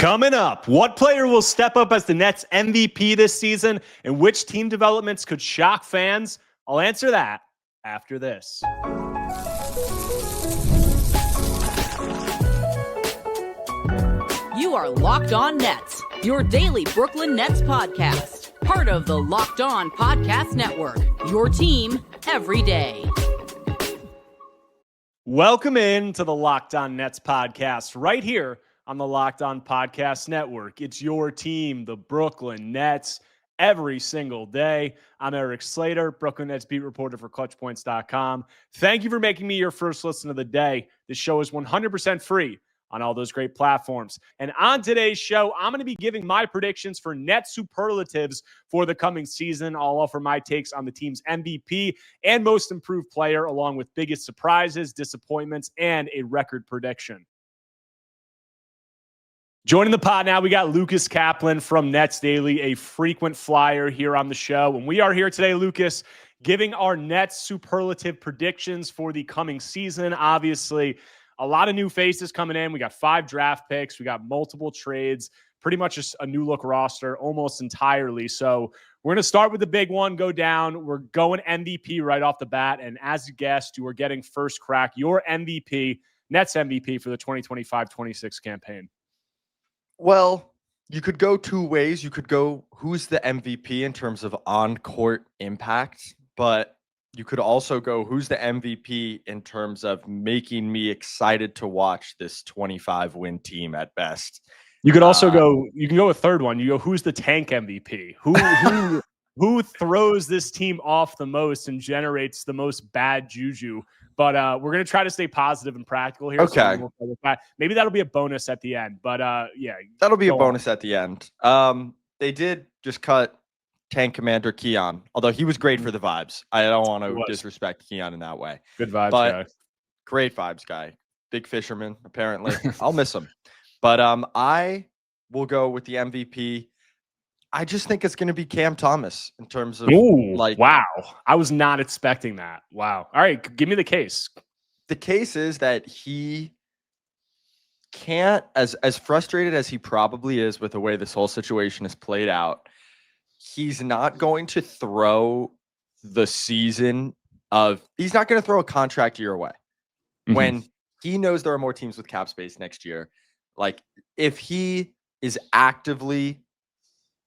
Coming up, what player will step up as the Nets MVP this season, and which team developments could shock fans? I'll answer that after this. You are Locked On Nets, your daily Brooklyn Nets podcast. Part of the Locked On Podcast Network, your team every day. Welcome in to the Locked On Nets podcast right here on the Locked On Podcast Network. It's your team, the Brooklyn Nets, every single day. I'm Erik Slater, Brooklyn Nets beat reporter for ClutchPoints.com. Thank you for making me your first listen of the day. This show is 100% free on all those great platforms. And on today's show, I'm going to be giving my predictions for net superlatives for the coming season. I'll offer my takes on the team's MVP and most improved player, along with biggest surprises, disappointments, and a record prediction. Joining the pod now, we got Lucas Kaplan from Nets Daily, a frequent flyer here on the show. And we are here today, Lucas, giving our Nets superlative predictions for the coming season. Obviously, a lot of new faces coming in. We got 5 draft picks. We got multiple trades, pretty much just a new look roster almost entirely. So we're going to start with the big one, go down. We're going MVP right off the bat. And as you guessed, you are getting first crack, your MVP, Nets MVP for the 2025-26 campaign. Well, you could go two ways. You could go, who's the MVP in terms of on-court impact, but you could also go, who's the MVP in terms of making me excited to watch this 25-win team at best. You could also go, you can go a third one. You go, who's the tank MVP? Who throws this team off the most and generates the most bad juju? But we're going to try to stay positive and practical here. Okay. So maybe that'll be a bonus at the end. But yeah. That'll be a bonus at the end. They did just cut Tank Commander Keon, although he was great for the vibes. I don't want to disrespect Keon in that way. Good vibes but guy. Great vibes guy. Big fisherman, apparently. I'll miss him. But I will go with the MVP. I just think it's going to be Cam Thomas in terms of wow. I was not expecting that. Wow. All right, give me the case. The case is that he can't, as frustrated as he probably is with the way this whole situation is played out, he's not going to throw the season he's not going to throw a contract year away. Mm-hmm. When he knows there are more teams with cap space next year. Like, if he is actively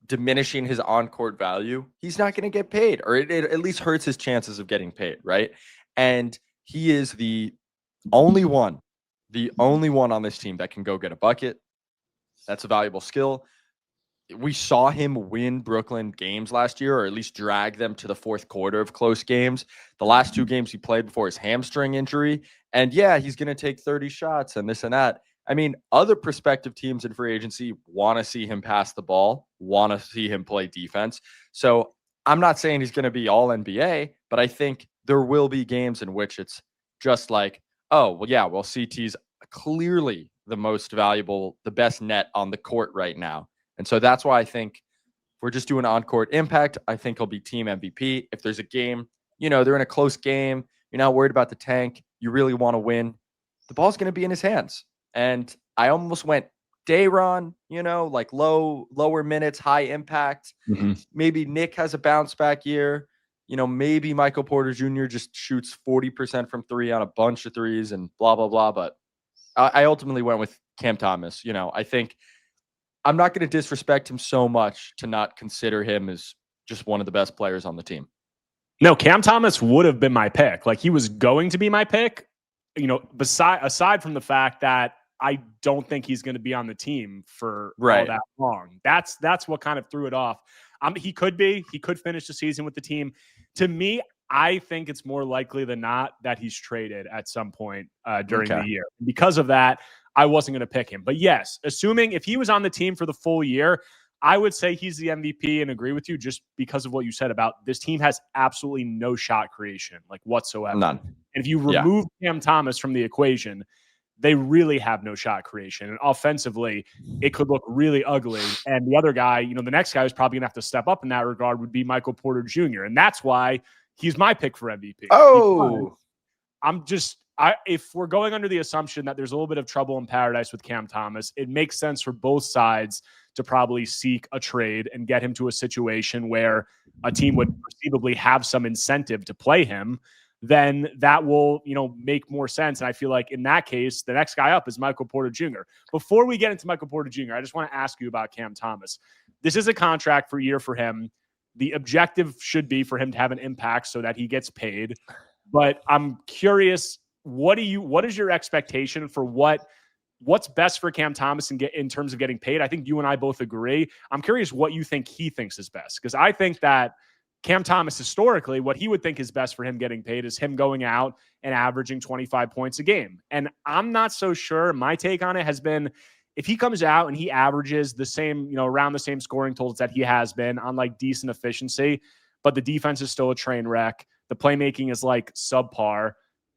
diminishing his on-court value, he's not going to get paid, or it at least hurts his chances of getting paid, right? And he is the only one on this team that can go get a bucket. That's a valuable skill. We saw him win Brooklyn games last year, or at least drag them to the fourth quarter of close games. The last 2 games he played before his hamstring injury. And yeah, he's going to take 30 shots and this and that. I mean, other prospective teams in free agency want to see him pass the ball, want to see him play defense. So I'm not saying he's going to be all NBA, but I think there will be games in which it's just like, CT's clearly the most valuable, the best net on the court right now. And so that's why I think if we're just doing on-court impact, I think he'll be team MVP. If there's a game, they're in a close game, you're not worried about the tank, you really want to win, the ball's going to be in his hands. And I almost went Dayron, like lower minutes, high impact. Mm-hmm. Maybe Nick has a bounce back year. Maybe Michael Porter Jr. just shoots 40% from 3 on a bunch of threes and blah, blah, blah. But I ultimately went with Cam Thomas. I think I'm not going to disrespect him so much to not consider him as just one of the best players on the team. No, Cam Thomas would have been my pick. Like, he was going to be my pick, aside from the fact that I don't think he's going to be on the team for all that long. That's what kind of threw it off. He could finish the season with the team. To me, I think it's more likely than not that he's traded at some point during the year. Because of that, I wasn't going to pick him. But yes, assuming if he was on the team for the full year, I would say he's the MVP and agree with you just because of what you said about this team has absolutely no shot creation, like whatsoever. None. And if you remove Cam Thomas from the equation, they really have no shot creation. And offensively, it could look really ugly. And the other guy, the next guy who's probably going to have to step up in that regard would be Michael Porter Jr. And that's why he's my pick for MVP. Oh, I'm just if we're going under the assumption that there's a little bit of trouble in paradise with Cam Thomas, it makes sense for both sides to probably seek a trade and get him to a situation where a team would perceivably have some incentive to play him. Then that will, make more sense. And I feel like in that case, the next guy up is Michael Porter Jr. Before we get into Michael Porter Jr., I just want to ask you about Cam Thomas. This is a contract for year for him. The objective should be for him to have an impact so that he gets paid. But I'm curious, what is your expectation for what's best for Cam Thomas in terms of getting paid? I think you and I both agree. I'm curious what you think he thinks is best, because I think that Cam Thomas, historically, what he would think is best for him getting paid is him going out and averaging 25 points a game. And I'm not so sure. My take on it has been, if he comes out and he averages the same, around the same scoring totals that he has been on like decent efficiency, but the defense is still a train wreck, the playmaking is like subpar,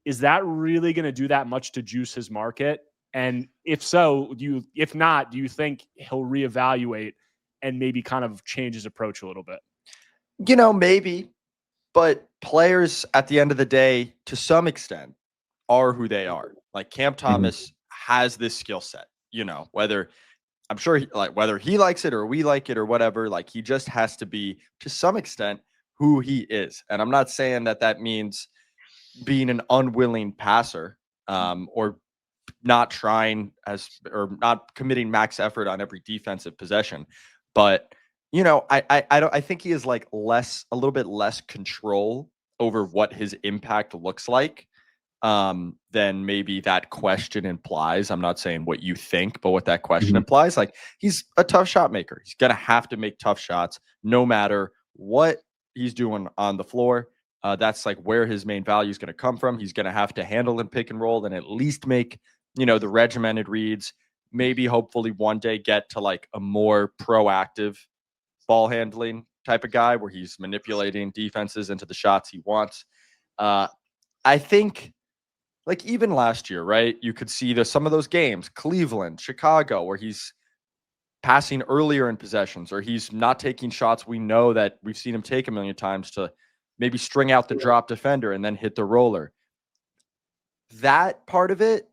is that really going to do that much to juice his market? And if so, if not, do you think he'll reevaluate and maybe kind of change his approach a little bit? Maybe, but players at the end of the day, to some extent, are who they are. Like Cam Thomas has this skill set, whether I'm sure whether he likes it or we like it or whatever, like he just has to be to some extent who he is. And I'm not saying that means being an unwilling passer or not trying or not committing max effort on every defensive possession, but I think he is like a little bit less control over what his impact looks like than maybe that question implies. I'm not saying what you think, but what that question implies. Like, he's a tough shot maker. He's going to have to make tough shots no matter what he's doing on the floor. That's like where his main value is going to come from. He's going to have to handle and pick and roll and at least make, the regimented reads, maybe hopefully one day get to like a more proactive ball handling type of guy where he's manipulating defenses into the shots he wants. I think like even last year, right? You could see some of those games, Cleveland, Chicago, where he's passing earlier in possessions or he's not taking shots we know that we've seen him take a million times to maybe string out the drop defender and then hit the roller. That part of it,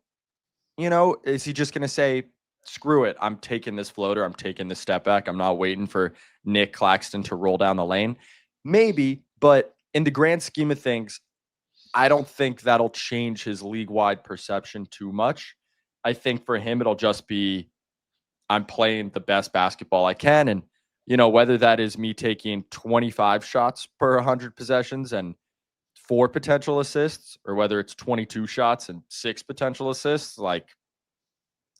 is he just going to say, screw it, I'm taking this floater, I'm taking this step back, I'm not waiting for Nick Claxton to roll down the lane? Maybe, but in the grand scheme of things, I don't think that'll change his league-wide perception too much. I think for him, it'll just be, I'm playing the best basketball I can. And, whether that is me taking 25 shots per 100 possessions and 4 potential assists, or whether it's 22 shots and 6 potential assists, like,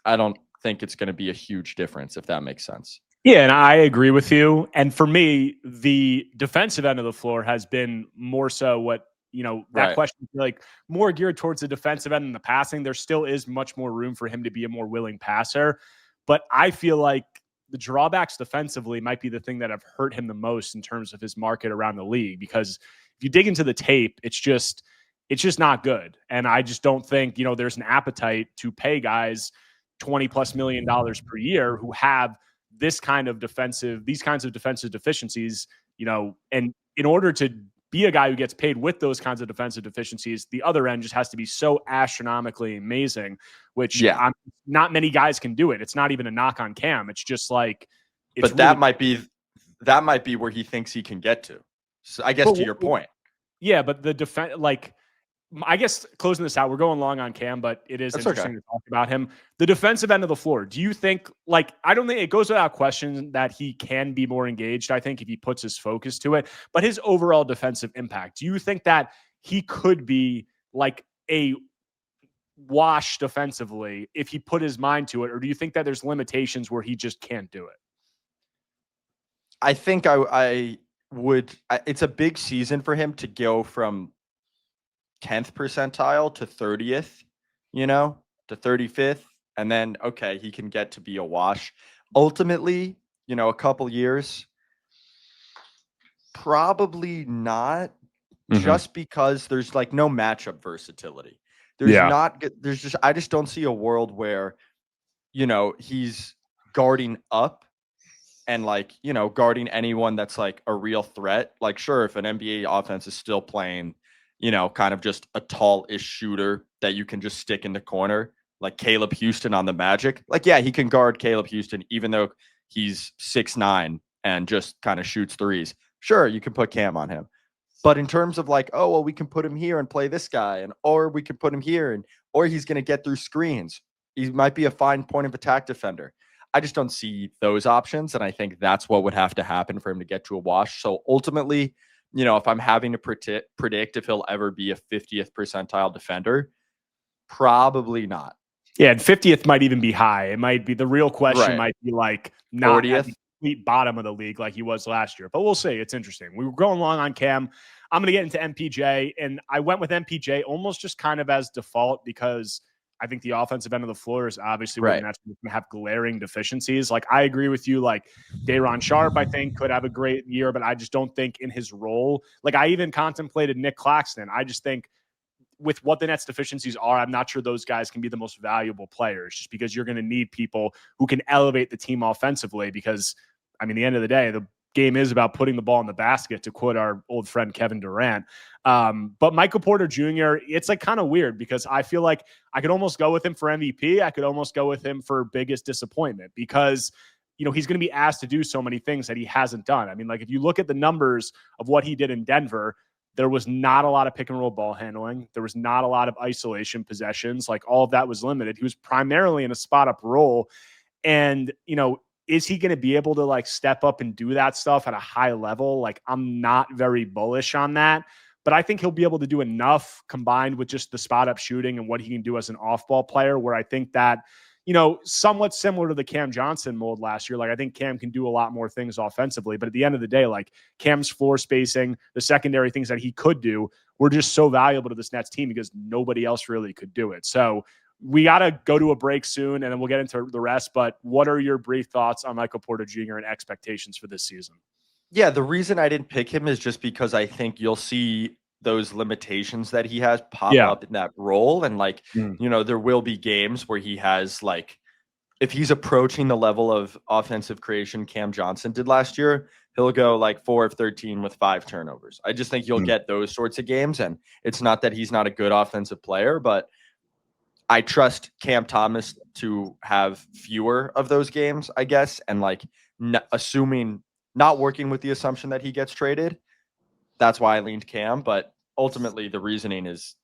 I don't think it's going to be a huge difference, if that makes sense. Yeah, and I agree with you. And for me, the defensive end of the floor has been more so what, that question is like more geared towards the defensive end than the passing. There still is much more room for him to be a more willing passer. But I feel like the drawbacks defensively might be the thing that have hurt him the most in terms of his market around the league, because if you dig into the tape, it's just not good. And I just don't think, there's an appetite to pay guys $20+ million per year who have these kinds of defensive deficiencies, and in order to be a guy who gets paid with those kinds of defensive deficiencies, the other end just has to be so astronomically amazing, which not many guys can do it. It's not even a knock on Cam. It's just like, but that might be where he thinks he can get to. So I guess to your point. Yeah, but the defense, like, I guess closing this out, we're going long on Cam, but it is interesting to talk about him. The defensive end of the floor, do you think, like, I don't think it goes without question that he can be more engaged, I think, if he puts his focus to it, but his overall defensive impact, do you think that he could be like a wash defensively if he put his mind to it, or do you think that there's limitations where he just can't do it? I think it's a big season for him to go from 10th percentile to 30th, to 35th. And then, okay, he can get to be a wash. Ultimately, a couple years, probably not, just because there's like no matchup versatility. I just don't see a world where, he's guarding up and like, guarding anyone that's like a real threat. Like, sure, if an NBA offense is still playing kind of just a tall-ish shooter that you can just stick in the corner, like Caleb Houston on the Magic. Like, yeah, he can guard Caleb Houston, even though he's 6'9" and just kind of shoots threes. Sure, you can put Cam on him. But in terms of like, oh, well, we can put him here and play this guy, or we can put him here, or he's going to get through screens. He might be a fine point of attack defender. I just don't see those options, and I think that's what would have to happen for him to get to a wash. So ultimately, if I'm having to predict if he'll ever be a 50th percentile defender, probably not. Yeah, and 50th might even be high. It might be the real question. Might be like not 40th. At the complete bottom of the league like he was last year. But we'll see. It's interesting. We were going long on Cam. I'm going to get into MPJ, and I went with MPJ almost just kind of as default because I think the offensive end of the floor is obviously where that's going to have glaring deficiencies. Like, I agree with you. Like, Day'Ron Sharpe, I think, could have a great year, but I just don't think in his role. Like, I even contemplated Nick Claxton. I just think with what the Nets deficiencies are, I'm not sure those guys can be the most valuable players just because you're going to need people who can elevate the team offensively because, I mean, at the end of the day, the game is about putting the ball in the basket, to quote our old friend Kevin Durant. But Michael Porter Jr., it's like kind of weird because I feel like I could almost go with him for MVP. I could almost go with him for biggest disappointment because, he's going to be asked to do so many things that he hasn't done. I mean, like if you look at the numbers of what he did in Denver, there was not a lot of pick and roll ball handling. There was not a lot of isolation possessions. Like all of that was limited. He was primarily in a spot up role. And, is he going to be able to like step up and do that stuff at a high level? Like, I'm not very bullish on that, but I think he'll be able to do enough combined with just the spot up shooting and what he can do as an off ball player, where I think that, somewhat similar to the Cam Johnson mold last year. Like, I think Cam can do a lot more things offensively, but at the end of the day, like Cam's floor spacing, the secondary things that he could do were just so valuable to this Nets team because nobody else really could do it. So we got to go to a break soon, and then we'll get into the rest. But what are your brief thoughts on Michael Porter Jr. and expectations for this season? Yeah, the reason I didn't pick him is just because I think you'll see those limitations that he has pop up in that role. And like, there will be games where he has like, if he's approaching the level of offensive creation Cam Johnson did last year, he'll go like 4 of 13 with 5 turnovers. I just think you'll get those sorts of games. And it's not that he's not a good offensive player, but I trust Cam Thomas to have fewer of those games, I guess. And like not working with the assumption that he gets traded. That's why I leaned Cam. But ultimately the reasoning is,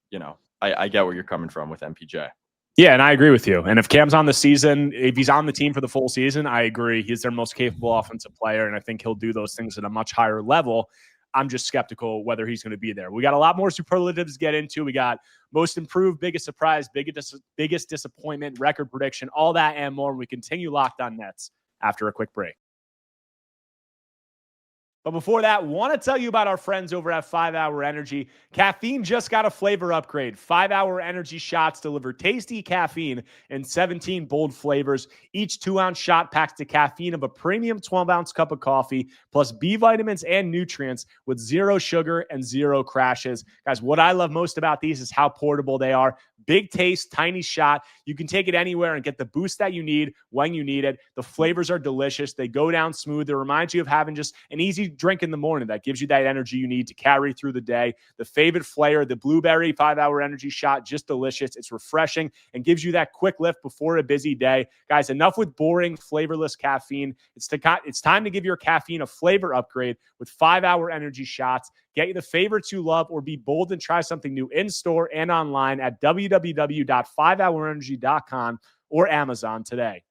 I get where you're coming from with MPJ. Yeah, and I agree with you. And if Cam's on the season, if he's on the team for the full season, I agree. He's their most capable offensive player, and I think he'll do those things at a much higher level. I'm just skeptical whether he's going to be there. We got a lot more superlatives to get into. We got most improved, biggest surprise, biggest disappointment, record prediction, all that and more. We continue Locked On Nets after a quick break. But before that, want to tell you about our friends over at 5 Hour Energy. Caffeine just got a flavor upgrade. 5 Hour Energy shots deliver tasty caffeine in 17 bold flavors. Each 2-ounce shot packs the caffeine of a premium 12-ounce cup of coffee, plus B vitamins and nutrients with 0 sugar and 0 crashes. Guys, what I love most about these is how portable they are. Big taste, tiny shot. You can take it anywhere and get the boost that you need when you need it. The flavors are delicious. They go down smooth. It reminds you of having just an easy drink in the morning that gives you that energy you need to carry through the day. The favorite flavor, the blueberry 5 Hour Energy shot, just delicious. It's refreshing and gives you that quick lift before a busy day. Guys, enough with boring, flavorless caffeine. It's time to give your caffeine a flavor upgrade with 5 Hour Energy shots. Get you the favorites you love or be bold and try something new in-store and online at www.5hourenergy.com or Amazon today.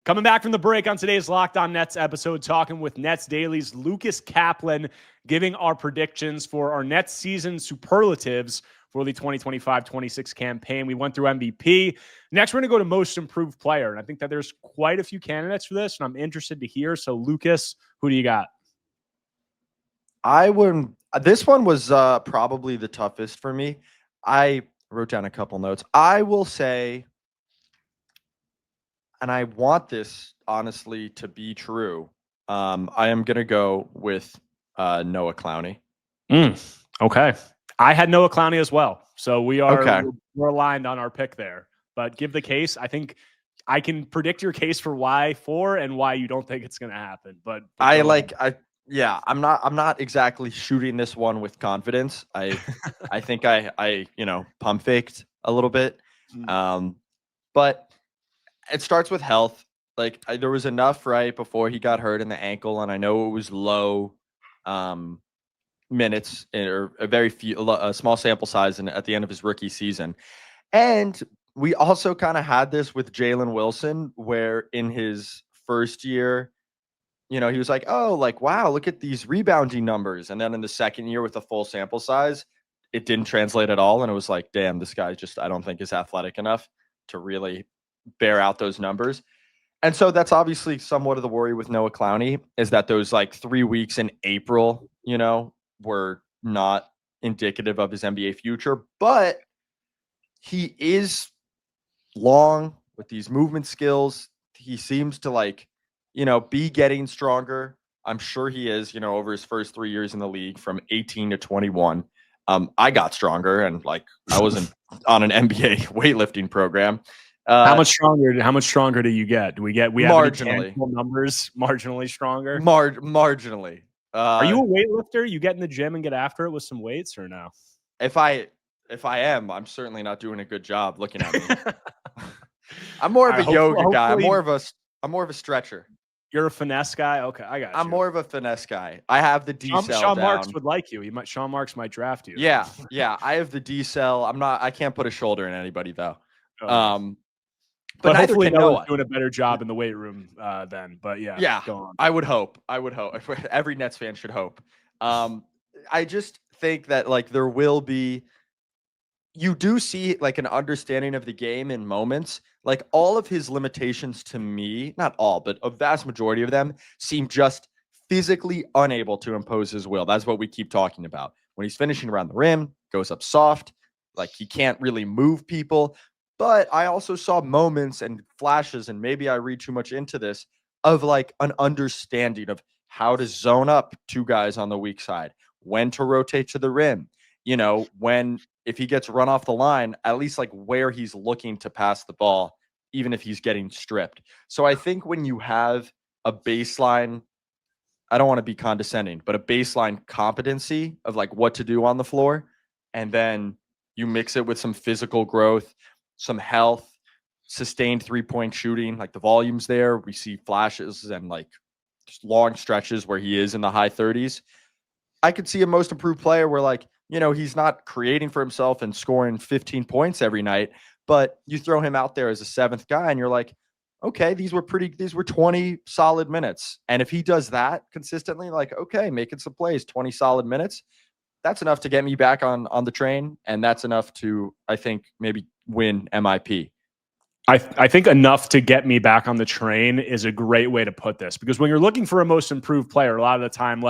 Coming back from the break on today's Locked On Nets episode, talking with Nets Daily's Lucas Kaplan, giving our predictions for our Nets season superlatives for the 2025-26 campaign. We went through MVP. Next, we're going to go to most improved player. And I think that there's quite a few candidates for this, and I'm interested to hear. So, Lucas, who do you got? This one was probably the toughest for me. I wrote down a couple notes. I will say, and I want this honestly to be true, I am going to go with Noah Clowney. Okay. I had Noah Clowney as well. So we're aligned on our pick there. But give the case. I think I can predict your case for why and why you don't think it's going to happen. But Yeah, I'm not exactly shooting this one with confidence. I think I pump faked a little bit. But it starts with health. Like there was enough right before he got hurt in the ankle, and I know it was low minutes or a very few, a small sample size at the end of his rookie season. And we also kind of had this with Jalen Wilson, where in his first year, he was like, oh, like, wow, look at these rebounding numbers. And then in the second year with a full sample size, it didn't translate at all. And it was like, damn, this guy just, I don't think is athletic enough to really bear out those numbers. And so that's obviously somewhat of the worry with Noah Clowney, is that those like 3 weeks in April, were not indicative of his NBA future. But he is long with these movement skills. He seems to be getting stronger. I'm sure he is, over his first 3 years in the league from 18 to 21. I got stronger and I wasn't on an NBA weightlifting program. How much stronger do you get? We have marginally numbers marginally stronger? Marginally. Are you a weightlifter? You get in the gym and get after it with some weights or no? If I am, I'm certainly not doing a good job looking at me. I'm more of a yoga guy. I'm more of a stretcher. You're a finesse guy? Okay, I got you. I'm more of a finesse guy. I have the D-cell Sean down. Marks would like you. Sean Marks might draft you. Yeah. I have the D-cell. I can't put a shoulder in anybody though. But hopefully Noah's doing a better job in the weight room then. But yeah, go on. I would hope. Every Nets fan should hope. I just think that there will be. You do see an understanding of the game in moments. All of his limitations to me, not all, but a vast majority of them seem just physically unable to impose his will. That's what we keep talking about. When he's finishing around the rim, goes up soft, he can't really move people. But I also saw moments and flashes, and maybe I read too much into this, of an understanding of how to zone up two guys on the weak side, when to rotate to the rim, if he gets run off the line, at least where he's looking to pass the ball, even if he's getting stripped. So I think when you have a baseline, I don't want to be condescending, but a baseline competency of what to do on the floor, and then you mix it with some physical growth, some health, sustained 3-point shooting, the volume's there. We see flashes and just long stretches where he is in the high 30s. I could see a most improved player where he's not creating for himself and scoring 15 points every night, but you throw him out there as a seventh guy and you're like, okay, these were 20 solid minutes. And if he does that consistently, okay, making some plays, 20 solid minutes, that's enough to get me back on the train. And that's enough to, I think, maybe win MIP. I think enough to get me back on the train is a great way to put this, because when you're looking for a most improved player, a lot of the time,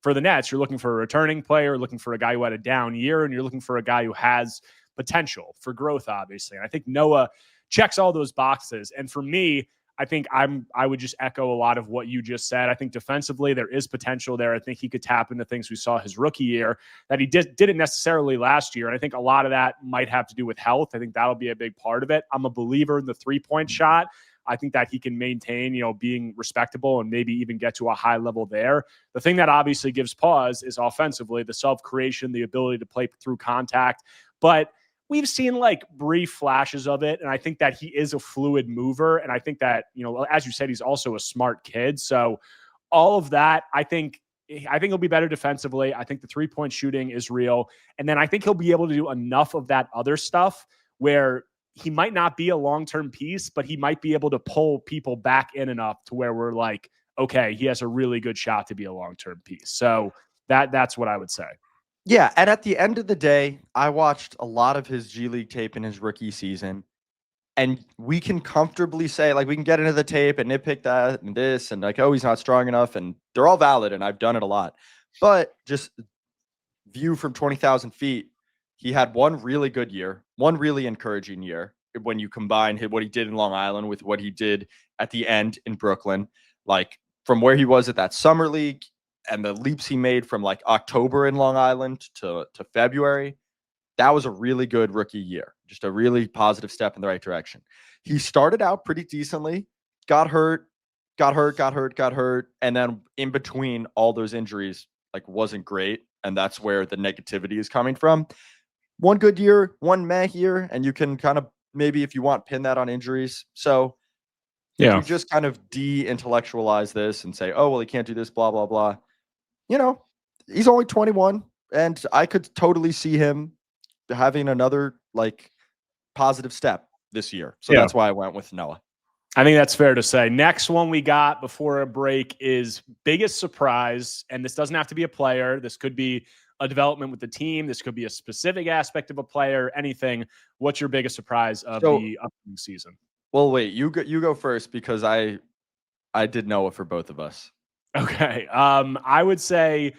for the Nets, you're looking for a returning player, looking for a guy who had a down year, and you're looking for a guy who has potential for growth, obviously. And I think Noah checks all those boxes. And for me, I think I would just echo a lot of what you just said. I think defensively, there is potential there. I think he could tap into things we saw his rookie year that he didn't necessarily last year. And I think a lot of that might have to do with health. I think that'll be a big part of it. I'm a believer in the 3-point shot. I think that he can maintain, being respectable and maybe even get to a high level there. The thing that obviously gives pause is offensively, the self-creation, the ability to play through contact. But we've seen brief flashes of it. And I think that he is a fluid mover. And I think that, as you said, he's also a smart kid. So all of that, I think he'll be better defensively. I think the 3-point shooting is real. And then I think he'll be able to do enough of that other stuff where he might not be a long-term piece, but he might be able to pull people back in enough to where we're okay, he has a really good shot to be a long-term piece. So that's what I would say. Yeah, and at the end of the day, I watched a lot of his G League tape in his rookie season, and we can comfortably say, we can get into the tape and nitpick that and this and oh, he's not strong enough, and they're all valid, and I've done it a lot. But just view from 20,000 feet, he had one really good year, one really encouraging year when you combine what he did in Long Island with what he did at the end in Brooklyn. From where he was at that summer league and the leaps he made from October in Long Island to February, that was a really good rookie year. Just a really positive step in the right direction. He started out pretty decently, got hurt, got hurt. And then in between all those injuries, like wasn't great. And that's where the negativity is coming from. One good year, one meh year. And you can kind of maybe, if you want, pin that on injuries. So if we just kind of de-intellectualize this and say, oh, well, he can't do this, blah, blah, blah. He's only 21. And I could totally see him having another like positive step this year. So that's why I went with Noah. I think that's fair to say. Next one we got before a break is biggest surprise. And this doesn't have to be a player. This could be a development with the team. This could be a specific aspect of a player, anything. What's your biggest surprise of the upcoming season? Well, wait, you go first because I did Noah for both of us. Okay. I would say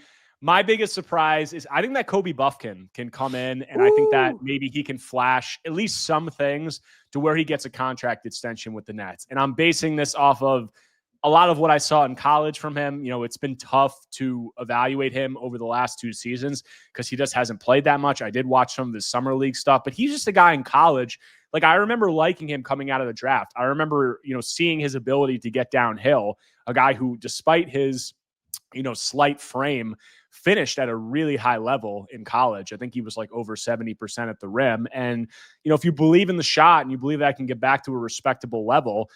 my biggest surprise is I think that Kobe Buffkin can come in, and I think that maybe he can flash at least some things to where he gets a contract extension with the Nets. And I'm basing this off of a lot of what I saw in college from him. It's been tough to evaluate him over the last 2 seasons because he just hasn't played that much. I did watch some of his summer league stuff, but he's just a guy in college. Like, I remember liking him coming out of the draft. I remember, seeing his ability to get downhill, a guy who, despite his, slight frame, finished at a really high level in college. I think he was like over 70% at the rim. And, if you believe in the shot and you believe that can get back to a respectable level,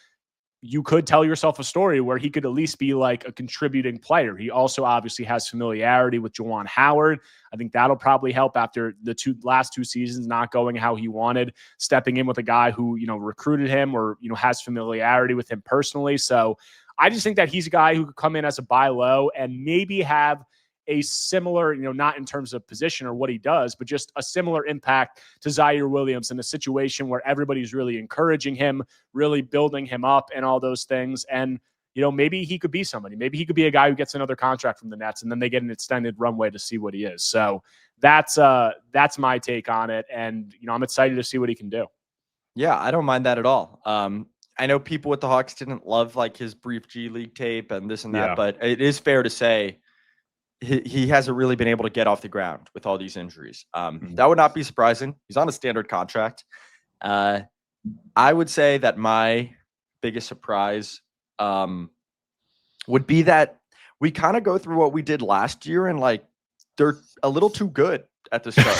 you could tell yourself a story where he could at least be like a contributing player. He also obviously has familiarity with Juwan Howard. I think that'll probably help after the last 2 seasons not going how he wanted, stepping in with a guy who, recruited him or, has familiarity with him personally. So I just think that he's a guy who could come in as a buy low and maybe have a similar, not in terms of position or what he does, but just a similar impact to Zaire Williams in a situation where everybody's really encouraging him, really building him up and all those things. And, maybe he could be somebody. Maybe he could be a guy who gets another contract from the Nets and then they get an extended runway to see what he is. So that's my take on it. And, I'm excited to see what he can do. Yeah, I don't mind that at all. I know people with the Hawks didn't love like his brief G League tape and this and that, but it is fair to say he hasn't really been able to get off the ground with all these injuries. That would not be surprising. He's on a standard contract. I would say that my biggest surprise would be that we kind of go through what we did last year and like they're a little too good at the start.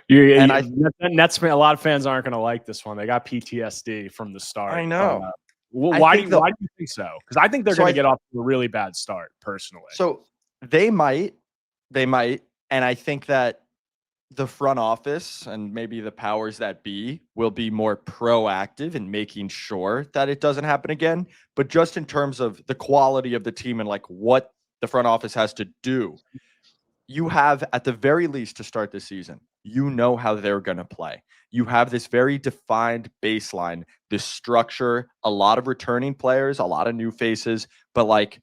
Nets, a lot of fans aren't going to like this one. They got PTSD from the start. I know. Why do you think so? Because I think they're going to get off to a really bad start, personally. So they might, and I think that the front office and maybe the powers that be will be more proactive in making sure that it doesn't happen again. But just in terms of the quality of the team and like what the front office has to do, you have at the very least to start the season, how they're going to play. You have this very defined baseline, this structure, a lot of returning players, a lot of new faces. But like,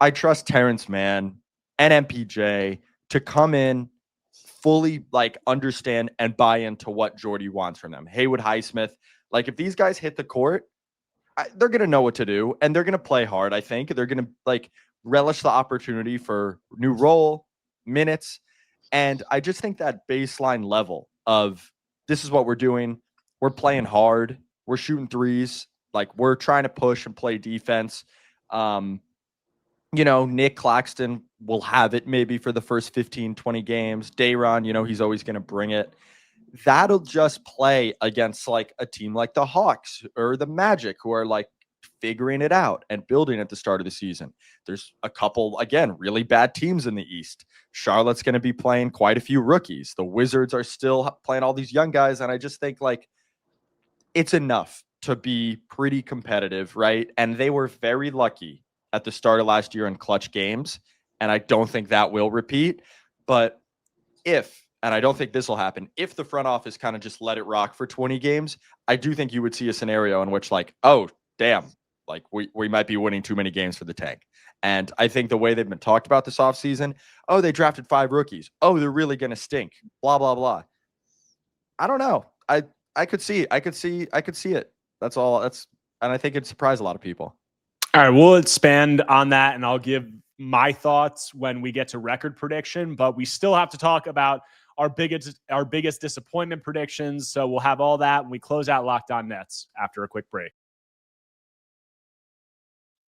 I trust Terrence Mann and MPJ to come in, fully like understand and buy into what Jordy wants from them. Haywood Highsmith, like if these guys hit the court, they're going to know what to do and they're going to play hard. I think they're going to like relish the opportunity for new role, minutes. And I just think that baseline level of this is what we're doing. We're playing hard. We're shooting threes. Like we're trying to push and play defense. Nick Claxton will have it maybe for the first 15, 20 games. Dayron, he's always going to bring it. That'll just play against like a team like the Hawks or the Magic who are like figuring it out and building at the start of the season. There's a couple, again, really bad teams in the East. Charlotte's going to be playing quite a few rookies. The Wizards are still playing all these young guys. And I just think like it's enough to be pretty competitive, right? And they were very lucky at the start of last year in clutch games. And I don't think that will repeat. But and I don't think this will happen, if the front office kind of just let it rock for 20 games, I do think you would see a scenario in which like, oh, damn, like we might be winning too many games for the tank. And I think the way they've been talked about this offseason, oh, they drafted 5 rookies. Oh, they're really going to stink. Blah, blah, blah. I don't know. I could see it. That's all. And I think it'd surprise a lot of people. All right, we'll expand on that, and I'll give my thoughts when we get to record prediction. But we still have to talk about our biggest disappointment predictions. So we'll have all that when we close out Locked On Nets after a quick break.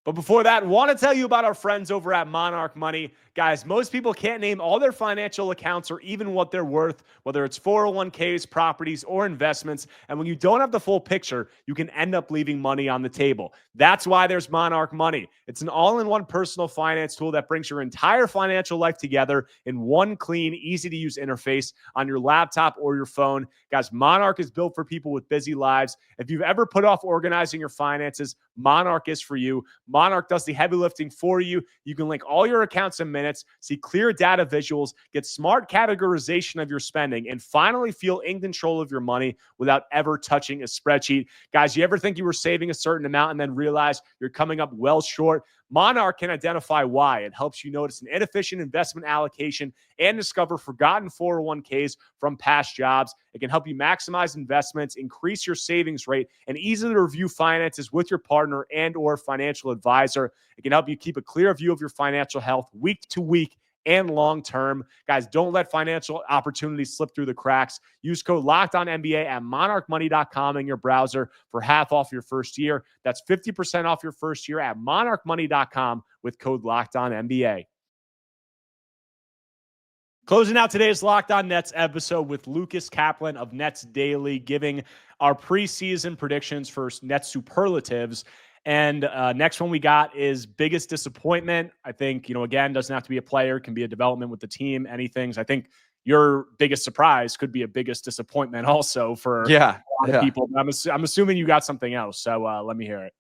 But before that, want to tell you about our friends over at Monarch Money. Guys, most people can't name all their financial accounts or even what they're worth, whether it's 401ks, properties, or investments. And when you don't have the full picture, you can end up leaving money on the table. That's why there's Monarch Money. It's an all-in-one personal finance tool that brings your entire financial life together in one clean, easy-to-use interface on your laptop or your phone. Guys, Monarch is built for people with busy lives. If you've ever put off organizing your finances, Monarch is for you. Monarch does the heavy lifting for you. You can link all your accounts in minutes, see clear data visuals, get smart categorization of your spending, and finally feel in control of your money without ever touching a spreadsheet. Guys, you ever think you were saving a certain amount and then realize you're coming up well short? Monarch can identify why. It helps you notice an inefficient investment allocation and discover forgotten 401ks from past jobs. It can help you maximize investments, increase your savings rate, and easily review finances with your partner and or financial advisor. It can help you keep a clear view of your financial health week to week and long term. Guys, don't let financial opportunities slip through the cracks. Use code LOCKEDONNBA at monarchmoney.com in your browser for half off your first year. That's 50% off your first year at monarchmoney.com with code LOCKEDONNBA. Closing out today's Locked On Nets episode with Lucas Kaplan of Nets Daily, giving our preseason predictions for Nets superlatives. And next one we got is biggest disappointment. I think, again, doesn't have to be a player, can be a development with the team, anything. So I think your biggest surprise could be a biggest disappointment also for a lot of people. I'm assuming you got something else. So let me hear it.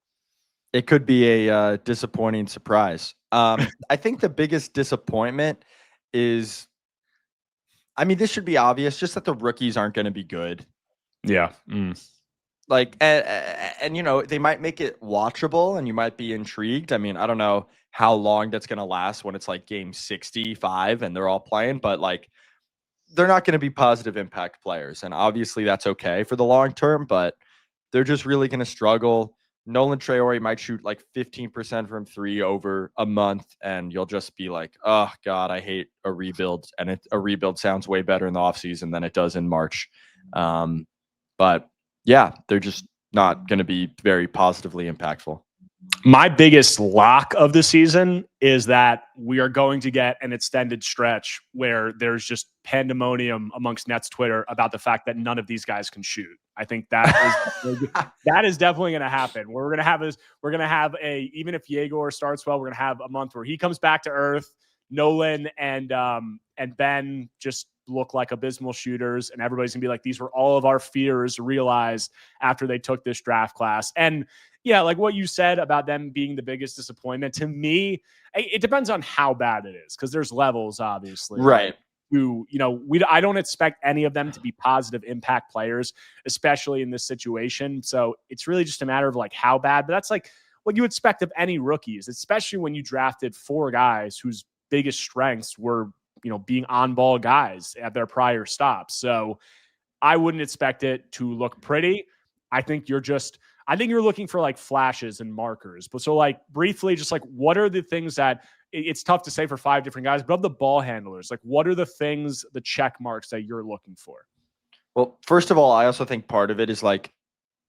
It could be a disappointing surprise. I think the biggest disappointment is, this should be obvious, just that the rookies aren't going to be good. Yeah. Like, and they might make it watchable and you might be intrigued. I don't know how long that's going to last when it's like game 65 and they're all playing, but like, they're not going to be positive impact players. And obviously that's okay for the long term, but they're just really going to struggle. Nolan Traore might shoot like 15% from three over a month, and you'll just be like, oh God, I hate a rebuild. And a rebuild sounds way better in the offseason than it does in March. But yeah, they're just not going to be very positively impactful. My biggest lock of the season is that we are going to get an extended stretch where there's just pandemonium amongst Nets Twitter about the fact that none of these guys can shoot. I think that is that is definitely going to happen. What we're going to have even if Yegor starts well, we're going to have a month where he comes back to earth. Nolan and Ben just look like abysmal shooters, and everybody's gonna be like, these were all of our fears realized after they took this draft class. And yeah, like what you said about them being the biggest disappointment, to me, it depends on how bad it is, because there's levels, obviously. Right. I don't expect any of them to be positive impact players, especially in this situation. So it's really just a matter of like how bad, but that's like what you expect of any rookies, especially when you drafted 4 guys whose biggest strengths were, being on ball guys at their prior stops. So I wouldn't expect it to look pretty. I think you're looking for like flashes and markers. But so like briefly, just like what are the things that it's tough to say for 5 different guys, but of the ball handlers, like what are the things, the check marks that you're looking for? Well, first of all, I also think part of it is like,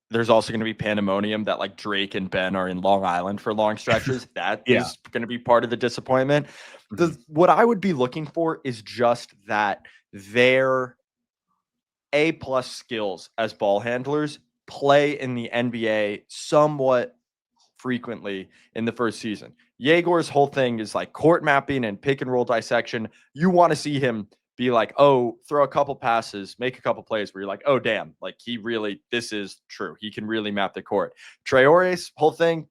there's also going to be pandemonium that like Drake and Ben are in Long Island for long stretches. That is going to be part of the disappointment. What I would be looking for is just that their A+ skills as ball handlers play in the NBA somewhat frequently in the first season. Yegor's whole thing is like court mapping and pick and roll dissection. You want to see him be like, oh, throw a couple passes, make a couple plays where you're like, oh, damn, like this is true. He can really map the court. Traore's whole thing,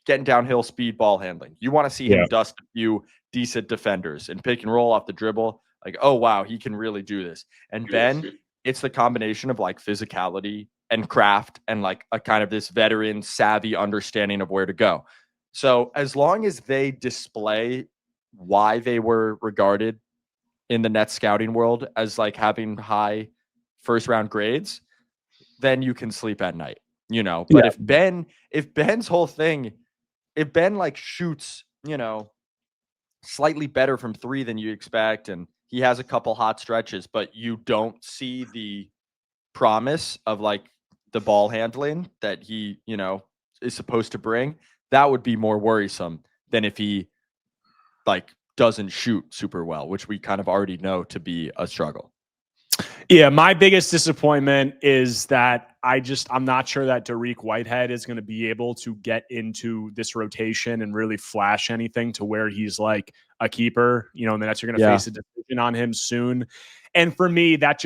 getting downhill speed ball handling. You want to see him dust a few decent defenders and pick and roll off the dribble. Like, oh, wow, he can really do this. And Ben, it's the combination of like physicality and craft and like a kind of this veteran savvy understanding of where to go. So as long as they display why they were regarded in the Nets scouting world as like having high first round grades, then you can sleep at night, but if Ben's whole thing, if Ben like shoots, slightly better from 3 than you expect, and he has a couple hot stretches, but you don't see the promise of like the ball handling that he, is supposed to bring, that would be more worrisome than if he like doesn't shoot super well, which we kind of already know to be a struggle. Yeah, my biggest disappointment is that I'm not sure that Dariq Whitehead is going to be able to get into this rotation and really flash anything to where he's like a keeper, and the Nets are going to face a decision on him soon. And for me, it's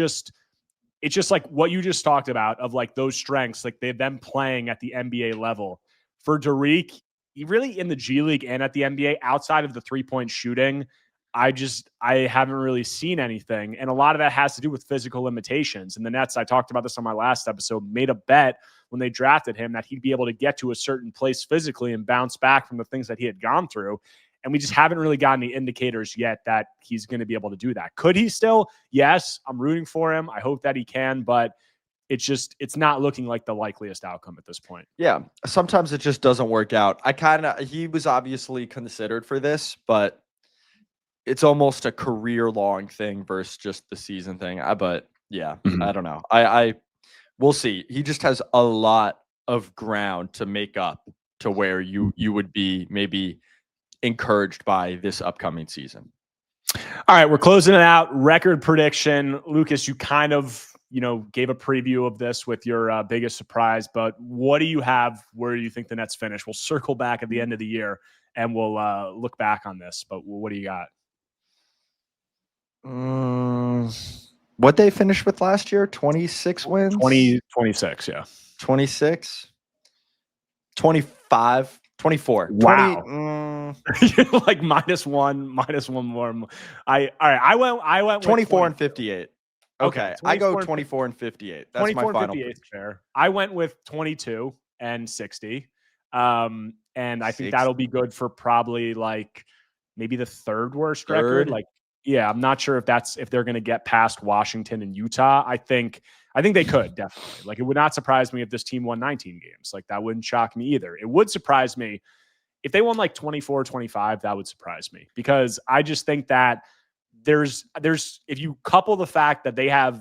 just like what you just talked about of like those strengths, like they've been playing at the NBA level. For Dariq, really in the G League and at the NBA, outside of the 3-point shooting, I haven't really seen anything. And a lot of that has to do with physical limitations. And the Nets, I talked about this on my last episode, made a bet when they drafted him that he'd be able to get to a certain place physically and bounce back from the things that he had gone through. And we just haven't really gotten the indicators yet that he's going to be able to do that. Could he still? Yes, I'm rooting for him. I hope that he can, but it's not looking like the likeliest outcome at this point. Yeah. Sometimes it just doesn't work out. He was obviously considered for this, but it's almost a career-long thing versus just the season thing. But yeah, I don't know. We'll see. He just has a lot of ground to make up to where you would be maybe encouraged by this upcoming season. All right, we're closing it out. Record prediction. Lucas, you kind of, gave a preview of this with your biggest surprise, but what do you have? Where do you think the Nets finish? We'll circle back at the end of the year and we'll look back on this, but what do you got? What they finished with last year? 26 wins? 26, yeah. 26? 25? 24. Wow. 20, like minus one more. I went 24 and 58. Okay. I go 24 and 58. That's my final. 58 fair. I went with 22 and 60. And I think that'll be good for probably like maybe the third worst record. Like, yeah, I'm not sure if they're going to get past Washington and Utah. I think they could definitely. Like, it would not surprise me if this team won 19 games. Like, that wouldn't shock me either. It would surprise me if they won like 24, 25. That would surprise me because I just think that there's if you couple the fact that they have,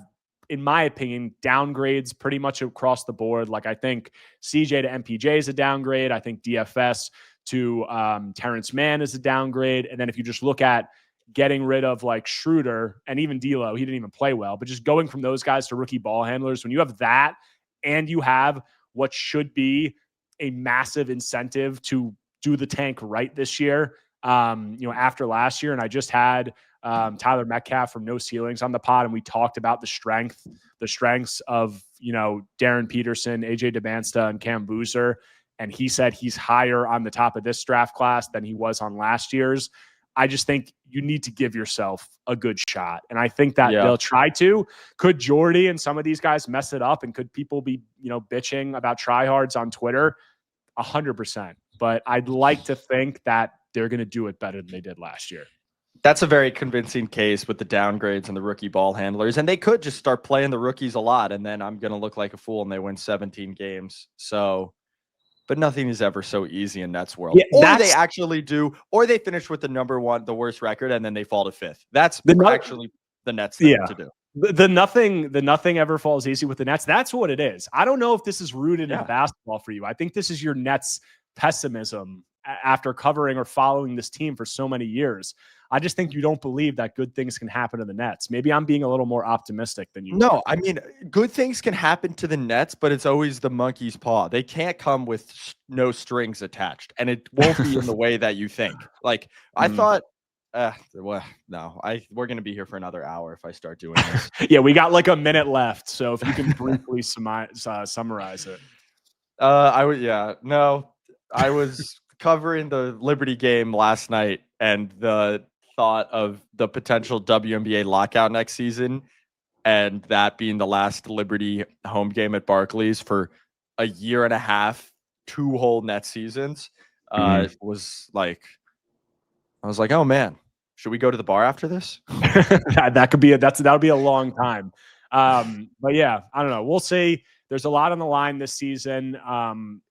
in my opinion, downgrades pretty much across the board. Like, I think CJ to MPJ is a downgrade. I think DFS to Terrence Mann is a downgrade. And then if you just look at getting rid of like Schroeder and even D'Lo, he didn't even play well, but just going from those guys to rookie ball handlers, when you have that and you have what should be a massive incentive to do the tank right this year, after last year. And I just had Tyler Metcalf from No Ceilings on the pod, and we talked about the strengths of, Darren Peterson, AJ DeBansta, and Cam Boozer. And he said he's higher on the top of this draft class than he was on last year's. I just think you need to give yourself a good shot. And I think that they'll try to. Could Jordy and some of these guys mess it up? And could people be, bitching about tryhards on Twitter? 100%. But I'd like to think that they're going to do it better than they did last year. That's a very convincing case with the downgrades and the rookie ball handlers. And they could just start playing the rookies a lot. And then I'm going to look like a fool and they win 17 games. So... But nothing is ever so easy in Nets world. Yeah, or they actually do, or they finish with the worst record, and then they fall to fifth. That's actually the Nets thing to do. The nothing ever falls easy with the Nets. That's what it is. I don't know if this is rooted in basketball for you. I think this is your Nets pessimism after covering or following this team for so many years. I just think you don't believe that good things can happen to the Nets. Maybe I'm being a little more optimistic than you. No, I mean, good things can happen to the Nets, but it's always the monkey's paw. They can't come with no strings attached, and it won't be in the way that you think. Like, I thought, we're going to be here for another hour if I start doing this. Yeah, we got like a minute left, so if you can briefly summarize it. I was covering the Liberty game last night, and the thought of the potential WNBA lockout next season and that being the last Liberty home game at Barclays for a year and a half, 2 whole Nets seasons, was like, I was like, oh man, should we go to the bar after this? That'll be a long time. But yeah, I don't know. We'll see. there's a lot on the line this season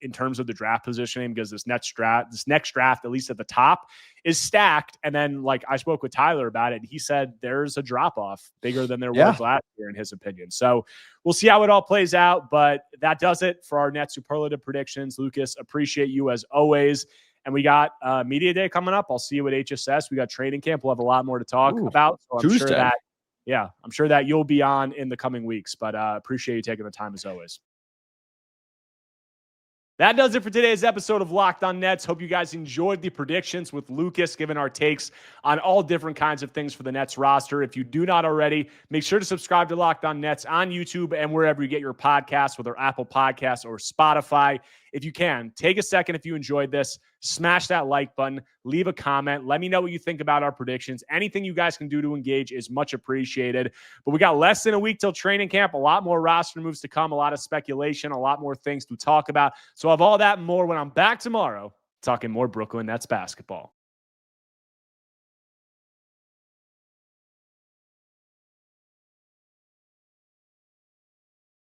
in terms of the draft positioning, because this next draft, at least at the top, is stacked. And then, like, I spoke with Tyler about it. He said there's a drop off bigger than there was last year, in his opinion. So we'll see how it all plays out. But that does it for our Nets superlative predictions. Lucas, appreciate you as always. And we got Media Day coming up. I'll see you at HSS. We got training camp. We'll have a lot more to talk about. So I'm Tuesday. sure that, I'm sure that you'll be on in the coming weeks. But appreciate you taking the time as always. That does it for today's episode of Locked On Nets. Hope you guys enjoyed the predictions with Lucas, giving our takes on all different kinds of things for the Nets roster. If you do not already, make sure to subscribe to Locked On Nets on YouTube and wherever you get your podcasts, whether Apple Podcasts or Spotify. If you can, take a second if you enjoyed this, smash that like button, leave a comment. Let me know what you think about our predictions. Anything you guys can do to engage is much appreciated. But we got less than a week till training camp, a lot more roster moves to come, a lot of speculation, a lot more things to talk about. So I have all that and more when I'm back tomorrow talking more Brooklyn Nets basketball.